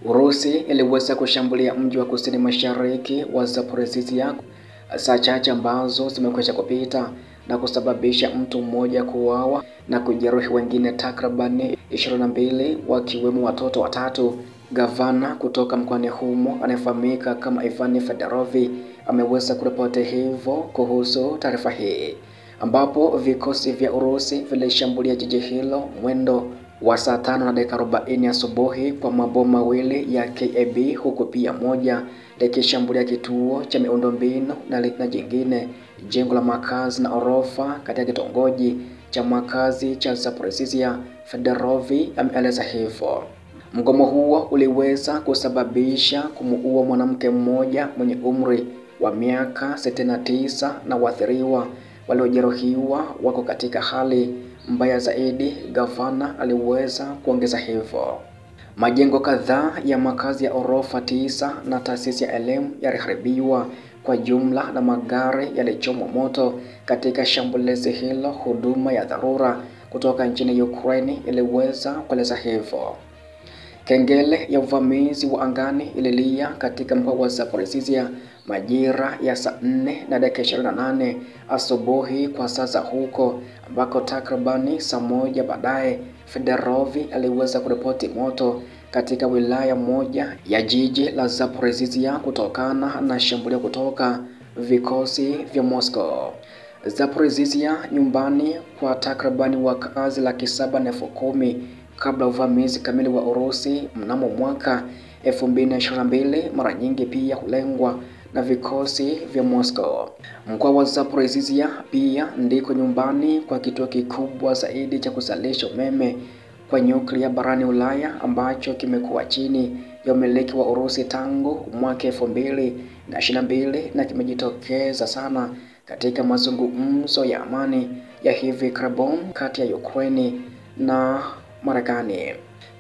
Urusi iliweza kushambulia mji wa kusini mashariki wa Zaporizhzhia saa chache ambazo zimekwisha kupita na kusababisha mtu mmoja kuuawa na kujeruhi wengine takribani 22 wakiwemo watoto watatu. Gavana kutoka mkoani humo anayefahamika kama Ivan Fedorov ameweza kuripoti hivyo kuhusu taarifa hii, ambapo vikosi vya Urusi vilishambulia jiji hilo mwendo wa saa 5:40 asubuhi kwa mabomu mawili ya KAB, huku pia moja likishambulia kituo cha miundombinu na jingine jengo la makazi na orofa katika kitongoji cha makazi cha Zaporizhzhia. Fedorov ameeleza hivyo. Mgomo huo uliweza kusababisha kumuua mwanamke mmoja mwenye umri wa miaka 69 na waathiriwa waliojeruhiwa wako katika hali mbaya zaidi, gavana aliweza kuongeza hivyo. Majengo kadhaa ya makazi ya orofa 9 na taasisi ya elimu yaliharibiwa kwa jumla na magari yalichomwa moto katika shambulizi hilo. Huduma ya dharura kutoka nchini Ukraine iliweza kueleza hivyo. Kengele ya uvamizi wa angani ililia katika mkoa wa Zaporizhzhia majira ya saa 4:28 asubuhi kwa saa za huko, ambako takribani saa moja baadaye Fedorov aliweza kuripoti moto katika wilaya moja ya jiji la Zaporizhzhia kutokana na shambulio kutoka vikosi vya Moscow. Zaporizhzhia, nyumbani kwa takribani wakazi 710,000 kabla uvamizi kamili wa Urusi mnamo mwaka 2022, mara nyingi pia hulengwa na vikosi vya Moscow. Mkoa wa Zaporizhzhia pia ndiko nyumbani kwa kituo kikubwa zaidi cha kuzalisha umeme kwa nyuklia barani Ulaya, ambacho kimekuwa chini ya umiliki wa Urusi tangu mwaka 2022 na kimejitokeza sana katika mazungumzo ya amani ya hivi karibuni kati ya Ukraine na Marekani.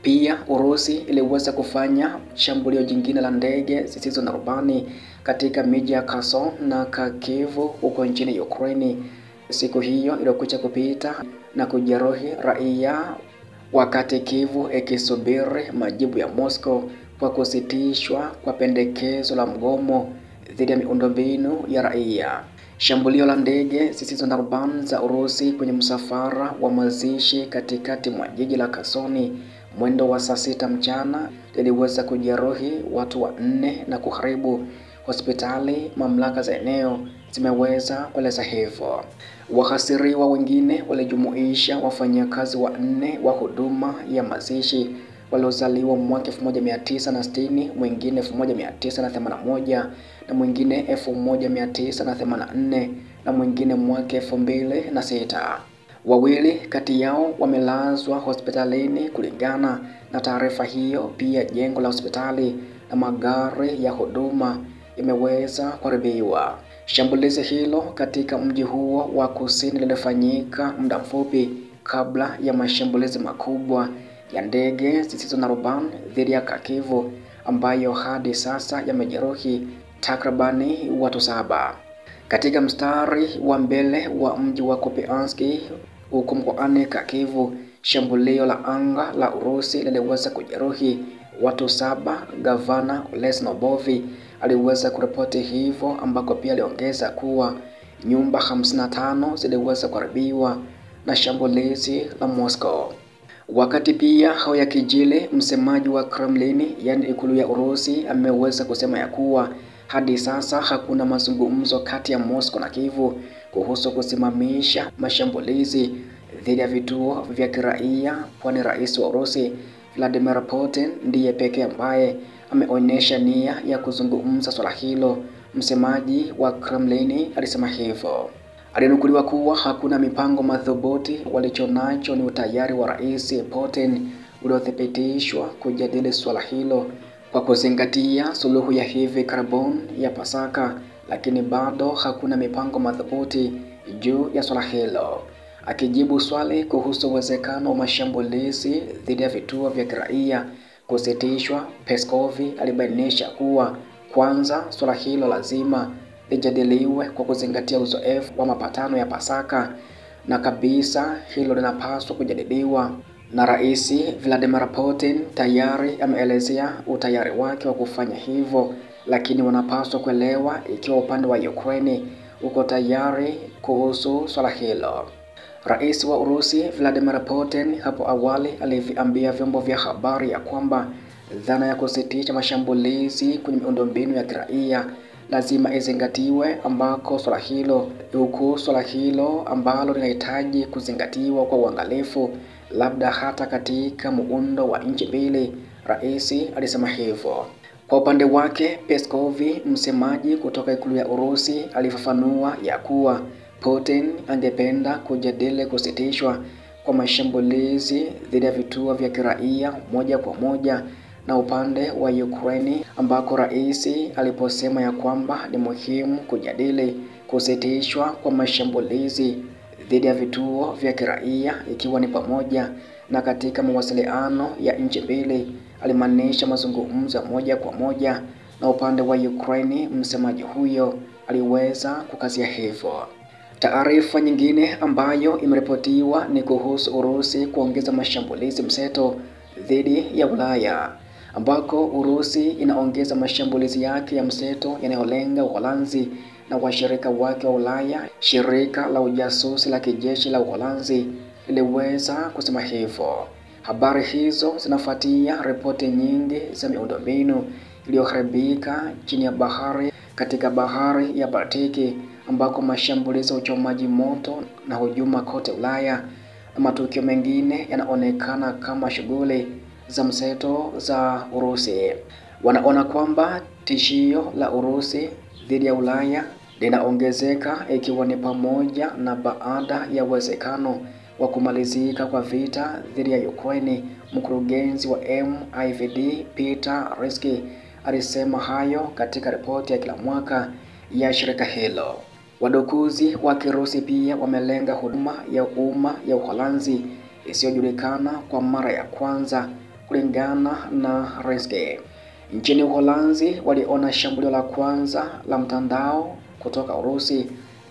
Pia Urusi iliweza kufanya shambulio jingine la ndege zisizo na rubani katika miji ya Kherson na Kharkiv huko nchini Ukraine siku hiyo iliyokuja kupita na kujeruhi raia, wakati Kiev ikisubiri majibu ya Moscow kwa kusitishwa kwa pendekezo la mgomo dhidi ya miundombinu ya raia. Shambulio la ndege zisizo na rubani za Urusi kwenye msafara wa mazishi katikati mwa jiji la Kherson mwendo wa saa 6 mchana liliweza kujeruhi watu 4 na kuharibu hospitali, mamlaka za eneo zimeweza kueleza hivyo. Wahasiriwa wengine walijumuisha wafanyakazi 4 wa huduma ya mazishi waliozaliwa mwaka 1960, mwingine 1981 na mwingine 1984 na mwingine mwaka 2006. Wawili kati yao wamelazwa hospitalini kulingana na taarifa hiyo. Pia jengo la hospitali na magari ya huduma imeweza kuharibiwa. Shambulizi hilo katika mji huo wa kusini lilifanyika muda mfupi kabla ya mashambulizi makubwa ya ndege zisizo na rubani dhidi ya Kharkiv, ambayo hadi sasa yamejeruhi takribani watu 7. Katika mstari wa mbele wa mji wa Kupiansk huko mkoani Kharkiv, shambulio la anga la Urusi liliweza kujeruhi watu 7. Gavana Lesnobov aliweza kuripoti hivyo, ambako pia aliongeza kuwa nyumba 55 ziliweza kuharibiwa na shambulizi la Moscow. Wakati pia hao ya kijili, msemaji wa Kremlin, yani ikulu ya Urusi, ameweza kusema ya kuwa hadi sasa hakuna mazungumzo kati ya Moscow na Kiev kuhusu kusimamisha mashambulizi dhidi ya vituo vya kiraia, kwani rais wa Urusi Vladimir Putin ndiye pekee ambaye ameonyesha nia ya kuzungumza swala hilo. Msemaji wa Kremlin alisema hivyo. Alinukuliwa kuwa hakuna mipango madhubuti, walichonacho ni utayari wa rais Putin uliothibitishwa kujadili swala hilo kwa kuzingatia suluhu ya hivi karibuni ya Pasaka, lakini bado hakuna mipango madhubuti juu ya swala hilo. Akijibu swali kuhusu uwezekano wa mashambulizi dhidi ya vituo vya kiraia kusitishwa, Peskov alibainisha kuwa kwanza swala hilo lazima lijadiliwe kwa kuzingatia uzoefu wa mapatano ya Pasaka, na kabisa hilo linapaswa kujadiliwa na Rais Vladimir Putin tayari ameelezea utayari wake wa kufanya hivyo, lakini wanapaswa kuelewa ikiwa upande wa Ukraine uko tayari kuhusu swala hilo. Rais wa Urusi Vladimir Putin hapo awali aliviambia vyombo vya habari ya kwamba dhana ya kusitisha mashambulizi kwenye miundombinu ya kiraia lazima izingatiwe, ambako swala hilo ambalo linahitaji kuzingatiwa kwa uangalifu, labda hata katika muundo wa nchi mbili. Rais alisema hivyo. Kwa upande wake, Peskov, msemaji kutoka ikulu ya Urusi, alifafanua ya kuwa Putin angependa kujadili kusitishwa kwa mashambulizi dhidi ya vituo vya kiraia moja kwa moja na upande wa Ukraine, ambako rais aliposema ya kwamba ni muhimu kujadili kusitishwa kwa mashambulizi dhidi ya vituo vya kiraia, ikiwa ni pamoja na katika mawasiliano ya nchi mbili. Alimaanisha mazungumzo moja kwa moja na upande wa Ukraine. Msemaji huyo aliweza kukazia hivyo. Taarifa nyingine ambayo imeripotiwa ni kuhusu Urusi kuongeza mashambulizi mseto dhidi ya Ulaya, ambako Urusi inaongeza mashambulizi yake ya mseto yanayolenga Uholanzi na washirika wake wa Ulaya. Shirika la ujasusi la kijeshi la Uholanzi liliweza kusema hivyo. Habari hizo zinafuatia ripoti nyingi za miundombinu iliyoharibika chini ya bahari katika bahari ya Baltiki, ambako mashambulizi ya uchomaji moto na hujuma kote Ulaya na matukio mengine yanaonekana kama shughuli za mseto za Urusi. Wanaona kwamba tishio la Urusi dhidi ya Ulaya linaongezeka, ikiwa ni pamoja na baada ya uwezekano wa kumalizika kwa vita dhidi ya Ukraine. Mkurugenzi wa MIVD Peter Riski alisema hayo katika ripoti ya kila mwaka ya shirika hilo. Wadukuzi wa Kirusi pia wamelenga huduma ya umma ya Uholanzi isiyojulikana kwa mara ya kwanza, kulingana na Riski. Nchini Uholanzi waliona shambulio la kwanza la mtandao kutoka Urusi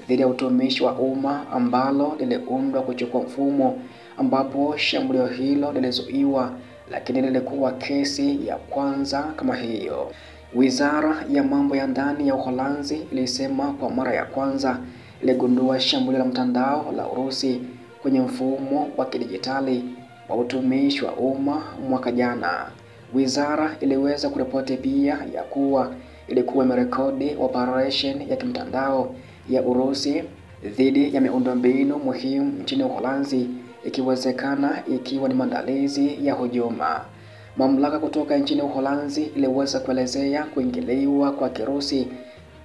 dhidi ya utumishi wa umma ambalo liliundwa kuchukua mfumo, ambapo shambulio hilo lilizuiwa, lakini lilikuwa kesi ya kwanza kama hiyo. Wizara ya mambo ya ndani ya Uholanzi ilisema kwa mara ya kwanza iligundua shambulio la mtandao la Urusi kwenye mfumo wa kidijitali wa utumishi wa umma mwaka jana. Wizara iliweza kuripoti pia ya kuwa ilikuwa imerekodi operation ya kimtandao ya Urusi dhidi ya miundombinu muhimu nchini Uholanzi, ikiwezekana ikiwa ni maandalizi ya hujuma. Mamlaka kutoka nchini Uholanzi iliweza kuelezea kuingiliwa kwa Kirusi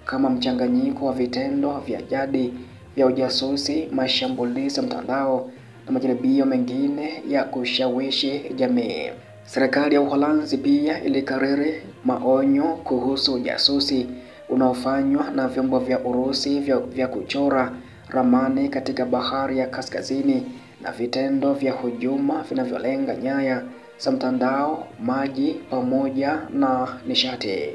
kama mchanganyiko wa vitendo vya jadi vya ujasusi, mashambulizi ya mtandao na majaribio mengine ya kushawishi jamii. Serikali ya Uholanzi pia ilikariri maonyo kuhusu ujasusi unaofanywa na vyombo vya Urusi vya kuchora ramani katika bahari ya kaskazini na vitendo vya hujuma vinavyolenga nyaya za mtandao, maji pamoja na nishati.